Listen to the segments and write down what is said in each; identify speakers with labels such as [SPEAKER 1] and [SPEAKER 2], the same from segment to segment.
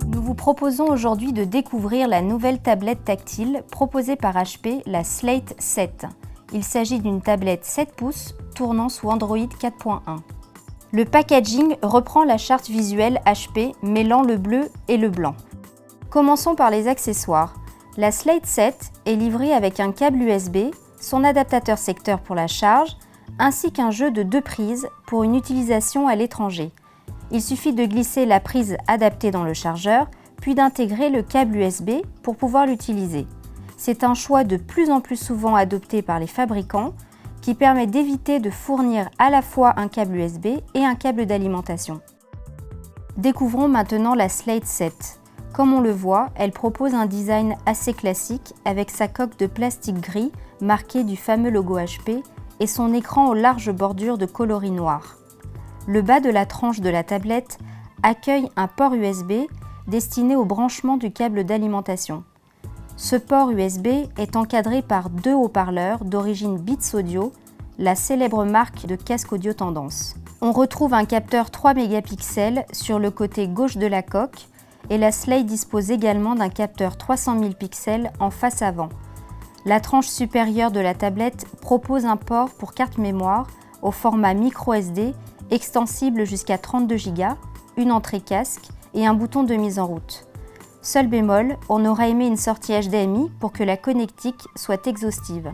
[SPEAKER 1] Nous vous proposons aujourd'hui de découvrir la nouvelle tablette tactile proposée par HP, la Slate 7. Il s'agit d'une tablette 7 pouces tournant sous Android 4.1. Le packaging reprend la charte visuelle HP mêlant le bleu et le blanc. Commençons par les accessoires. La Slate 7 est livrée avec un câble USB, son adaptateur secteur pour la charge, ainsi qu'un jeu de 2 prises pour une utilisation à l'étranger. Il suffit de glisser la prise adaptée dans le chargeur, puis d'intégrer le câble USB pour pouvoir l'utiliser. C'est un choix de plus en plus souvent adopté par les fabricants qui permet d'éviter de fournir à la fois un câble USB et un câble d'alimentation. Découvrons maintenant la Slate 7. Comme on le voit, elle propose un design assez classique avec sa coque de plastique gris marquée du fameux logo HP et son écran aux larges bordures de coloris noir. Le bas de la tranche de la tablette accueille un port USB destiné au branchement du câble d'alimentation. Ce port USB est encadré par 2 haut-parleurs d'origine Beats Audio, la célèbre marque de casque audio tendance. On retrouve un capteur 3 mégapixels sur le côté gauche de la coque et la Slate dispose également d'un capteur 300 000 pixels en face avant. La tranche supérieure de la tablette propose un port pour carte mémoire au format micro-SD extensible jusqu'à 32 Go, une entrée casque et un bouton de mise en route. Seul bémol, on aurait aimé une sortie HDMI pour que la connectique soit exhaustive.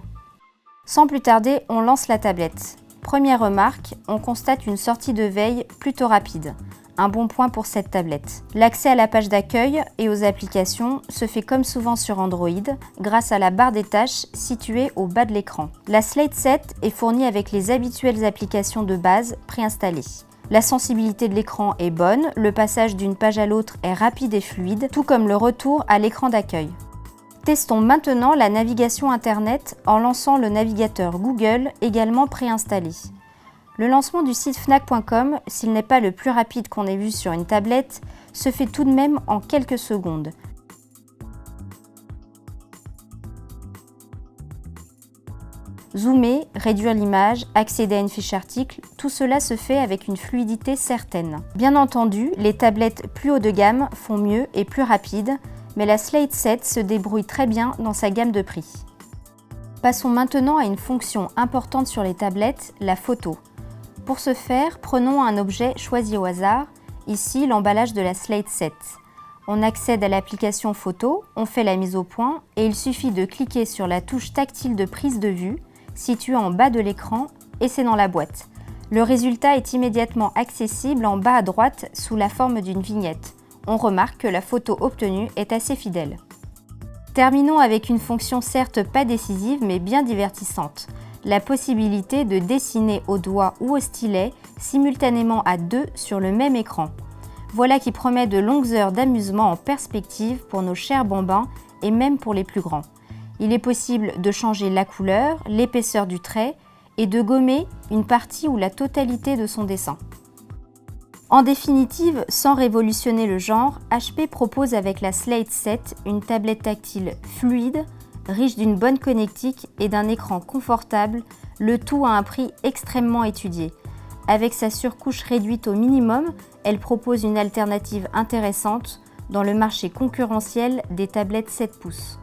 [SPEAKER 1] Sans plus tarder, on lance la tablette. Première remarque, on constate une sortie de veille plutôt rapide. Un bon point pour cette tablette. L'accès à la page d'accueil et aux applications se fait comme souvent sur Android grâce à la barre des tâches située au bas de l'écran. La Slate 7 est fournie avec les habituelles applications de base préinstallées. La sensibilité de l'écran est bonne, le passage d'une page à l'autre est rapide et fluide, tout comme le retour à l'écran d'accueil. Testons maintenant la navigation Internet en lançant le navigateur Google également préinstallé. Le lancement du site fnac.com, s'il n'est pas le plus rapide qu'on ait vu sur une tablette, se fait tout de même en quelques secondes. Zoomer, réduire l'image, accéder à une fiche article, tout cela se fait avec une fluidité certaine. Bien entendu, les tablettes plus haut de gamme font mieux et plus rapide, mais la Slate 7 se débrouille très bien dans sa gamme de prix. Passons maintenant à une fonction importante sur les tablettes, la photo. Pour ce faire, prenons un objet choisi au hasard, ici l'emballage de la Slate 7. On accède à l'application photo, on fait la mise au point et il suffit de cliquer sur la touche tactile de prise de vue, située en bas de l'écran, et c'est dans la boîte. Le résultat est immédiatement accessible en bas à droite sous la forme d'une vignette. On remarque que la photo obtenue est assez fidèle. Terminons avec une fonction certes pas décisive mais bien divertissante. La possibilité de dessiner au doigt ou au stylet simultanément à 2 sur le même écran. Voilà qui promet de longues heures d'amusement en perspective pour nos chers bambins et même pour les plus grands. Il est possible de changer la couleur, l'épaisseur du trait et de gommer une partie ou la totalité de son dessin. En définitive, sans révolutionner le genre, HP propose avec la Slate 7 une tablette tactile fluide, riche d'une bonne connectique et d'un écran confortable, le tout à un prix extrêmement étudié. Avec sa surcouche réduite au minimum, elle propose une alternative intéressante dans le marché concurrentiel des tablettes 7 pouces.